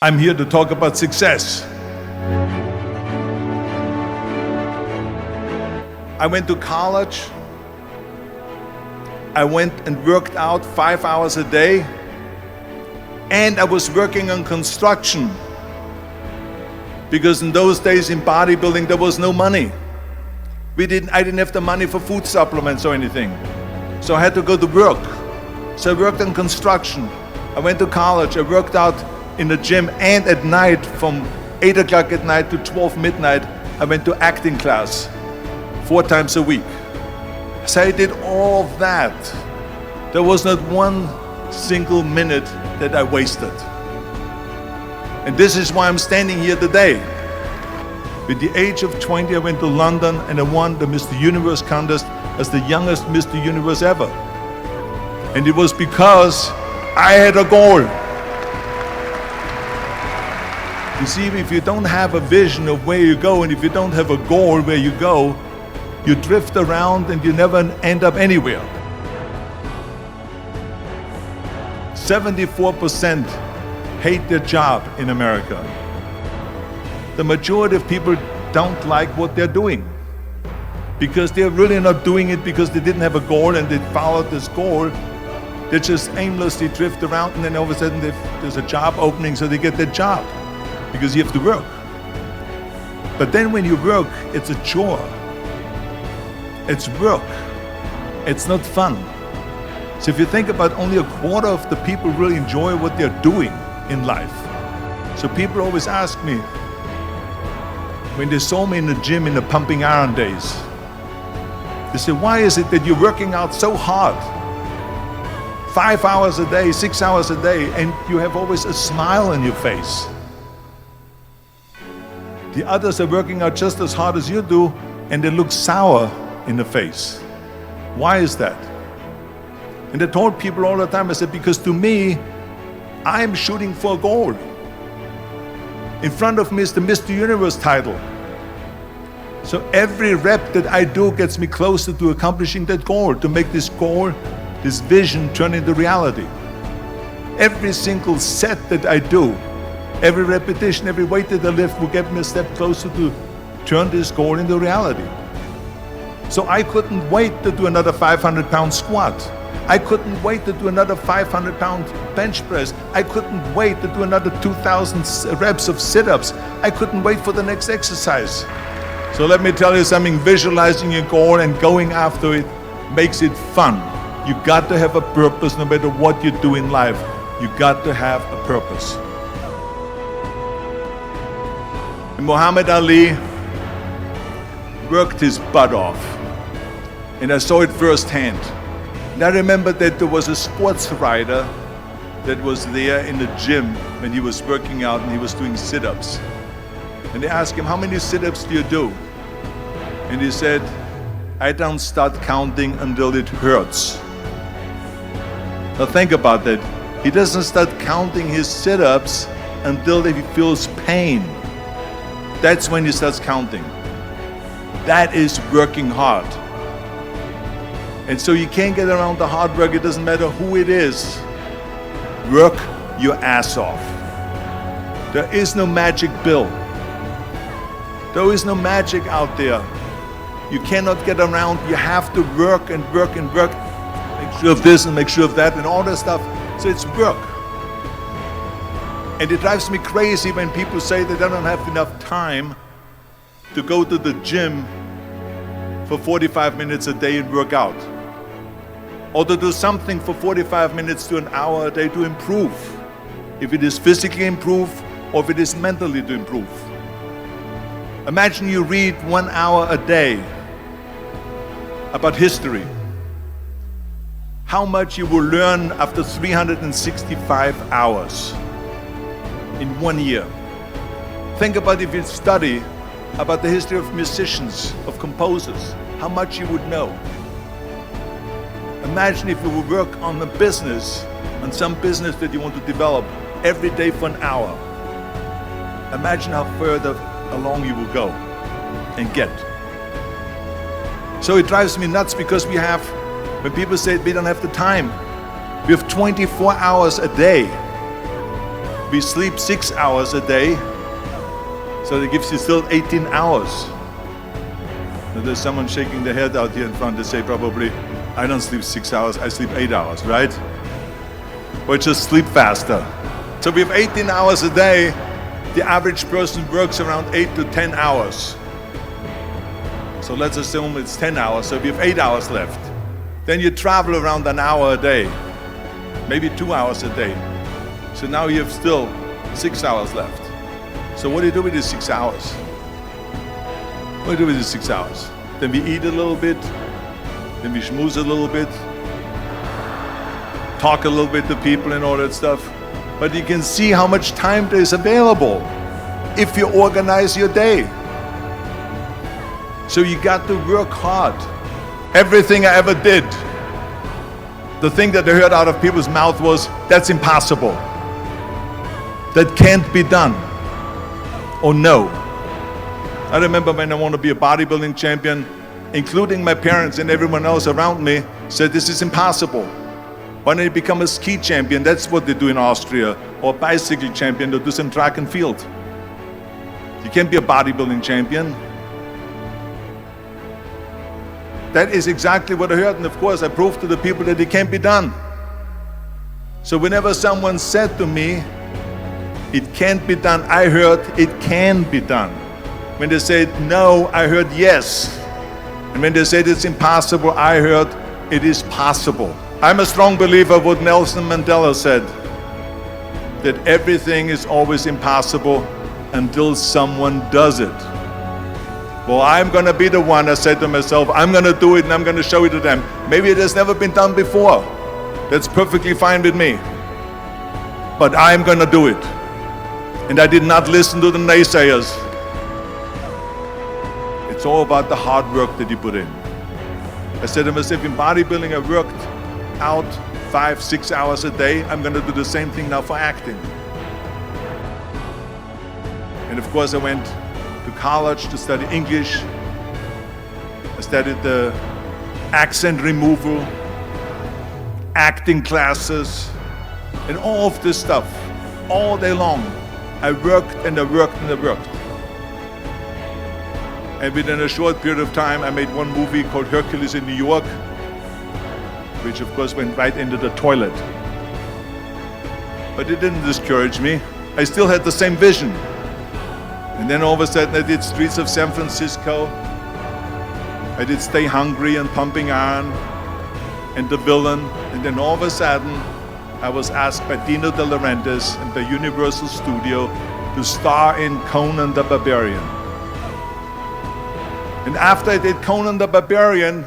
I'm here to talk about success. I went to college. I went and worked out 5 hours a day, and I was working on construction, because in those days in bodybuilding there was no money. I didn't have the money for food supplements or anything, so I had to go to work. So I worked on construction. I went to college. I worked out in the gym, and at night from 8 o'clock at night to 12 midnight I went to acting class 4 times a week. So I did all of that. There was not one single minute that I wasted. And this is why I'm standing here today. With the age of 20, I went to London and I won the Mr. Universe contest as the youngest Mr. Universe ever. And it was because I had a goal. You see, if you don't have a vision of where you go, and if you don't have a goal where you go, you drift around and you never end up anywhere. 74% hate their job in America. The majority of people don't like what they're doing, because they're really not doing it because they didn't have a goal and they followed this goal. They just aimlessly drift around, and then all of a sudden there's a job opening, so they get their job, because you have to work. But then when you work, it's a chore. It's work. It's not fun. So if you think about, only a quarter of the people really enjoy what they're doing in life. So people always ask me, when they saw me in the gym in the pumping iron days, they say, why is it that you're working out so hard? 5 hours a day, 6 hours a day, and you have always a smile on your face. The others are working out just as hard as you do, and they look sour in the face. Why is that? And I told people all the time, I said, because to me, I'm shooting for a goal. In front of me is the Mr. Universe title. So every rep that I do gets me closer to accomplishing that goal, to make this goal, this vision, turn into reality. Every single set that I do, every repetition, every weight that I lift will get me a step closer to turn this goal into reality. So I couldn't wait to do another 500-pound squat. I couldn't wait to do another 500-pound bench press. I couldn't wait to do another 2,000 reps of sit-ups. I couldn't wait for the next exercise. So let me tell you something, visualizing your goal and going after it makes it fun. You got to have a purpose no matter what you do in life. You got to have a purpose. And Muhammad Ali worked his butt off, and I saw it firsthand. And I remember that there was a sports writer that was there in the gym when he was working out and he was doing sit-ups. And they asked him, how many sit-ups do you do? And he said, I don't start counting until it hurts. Now think about that. He doesn't start counting his sit-ups until he feels pain. That's when he starts counting. That is working hard. And so you can't get around the hard work. It doesn't matter who it is. Work your ass off. There is no magic pill. There is no magic out there. You cannot get around. You have to work and work and work. Make sure of this and make sure of that and all that stuff. So it's work. And it drives me crazy when people say that they don't have enough time to go to the gym for 45 minutes a day and work out, or to do something for 45 minutes to an hour a day to improve, if it is physically improve or if it is mentally to improve. Imagine you read 1 hour a day about history. How much you will learn after 365 hours in 1 year. Think about if you study about the history of musicians, of composers, how much you would know. Imagine if you would work on a business, on some business that you want to develop every day for an hour. Imagine how further along you will go and get. So it drives me nuts because when people say we don't have the time, we have 24 hours a day. We sleep 6 hours a day, so that gives you still 18 hours. Now, there's someone shaking their head out here in front to say probably, I don't sleep 6 hours, I sleep 8 hours, right? Or just sleep faster. So we have 18 hours a day. The average person works around 8 to 10 hours. So let's assume it's 10 hours, so we have 8 hours left. Then you travel around an hour a day, maybe 2 hours a day. So now you have still 6 hours left. So what do you do with these 6 hours? What do you do with these 6 hours? Then we eat a little bit, then we schmooze a little bit, talk a little bit to people and all that stuff. But you can see how much time there is available if you organize your day. So you got to work hard. Everything I ever did, the thing that I heard out of people's mouth was, that's impossible. That can't be done. Or no. I remember when I wanted to be a bodybuilding champion, including my parents and everyone else around me, said this is impossible. Why don't you become a ski champion? That's what they do in Austria. Or a bicycle champion, they do some track and field. You can't be a bodybuilding champion. That is exactly what I heard, and of course I proved to the people that it can't be done. So whenever someone said to me, it can't be done, I heard it can be done. When they said no, I heard yes. And when they said it's impossible, I heard it is possible. I'm a strong believer of what Nelson Mandela said, that everything is always impossible until someone does it. Well, I'm going to be the one, I said to myself, I'm going to do it and I'm going to show it to them. Maybe it has never been done before. That's perfectly fine with me. But I'm going to do it. And I did not listen to the naysayers. It's all about the hard work that you put in. I said to myself, in bodybuilding, I worked out 5-6 hours a day. I'm going to do the same thing now for acting. And of course, I went to college to study English. I studied the accent removal, acting classes, and all of this stuff, all day long. I worked and I worked and I worked. And within a short period of time, I made one movie called Hercules in New York, which of course went right into the toilet. But it didn't discourage me. I still had the same vision. And then all of a sudden I did Streets of San Francisco. I did Stay Hungry and Pumping Iron and The Villain. And then all of a sudden I was asked by Dino De Laurentiis and by Universal Studio to star in Conan the Barbarian. And after I did Conan the Barbarian,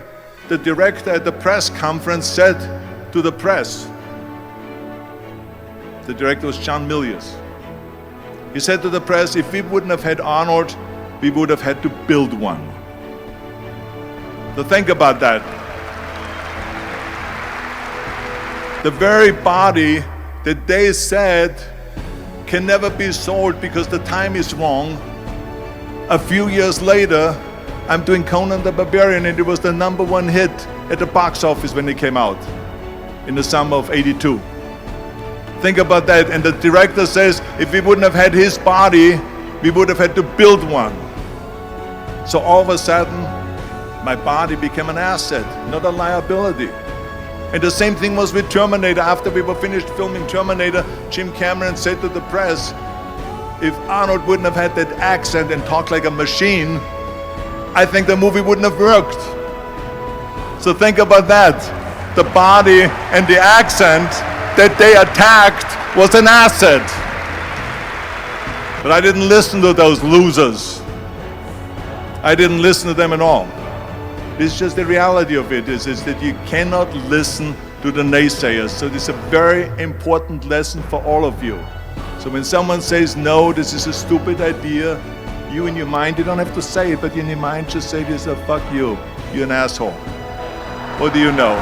the director at the press conference said to the press, the director was John Milius. He said to the press, if we wouldn't have had Arnold, we would have had to build one. So think about that. The very body that they said can never be sold because the time is wrong. A few years later, I'm doing Conan the Barbarian, and it was the #1 hit at the box office when it came out in the summer of '82. Think about that. And the director says, if we wouldn't have had his body, we would have had to build one. So all of a sudden, my body became an asset, not a liability. And the same thing was with Terminator. After we were finished filming Terminator, Jim Cameron said to the press, if Arnold wouldn't have had that accent and talked like a machine, I think the movie wouldn't have worked. So think about that. The body and the accent that they attacked was an asset. But I didn't listen to those losers. I didn't listen to them at all. It's just the reality of it is that you cannot listen to the naysayers. So this is a very important lesson for all of you. So when someone says, no, this is a stupid idea, you in your mind, you don't have to say it, but in your mind just say this, fuck you, you're an asshole. What do you know?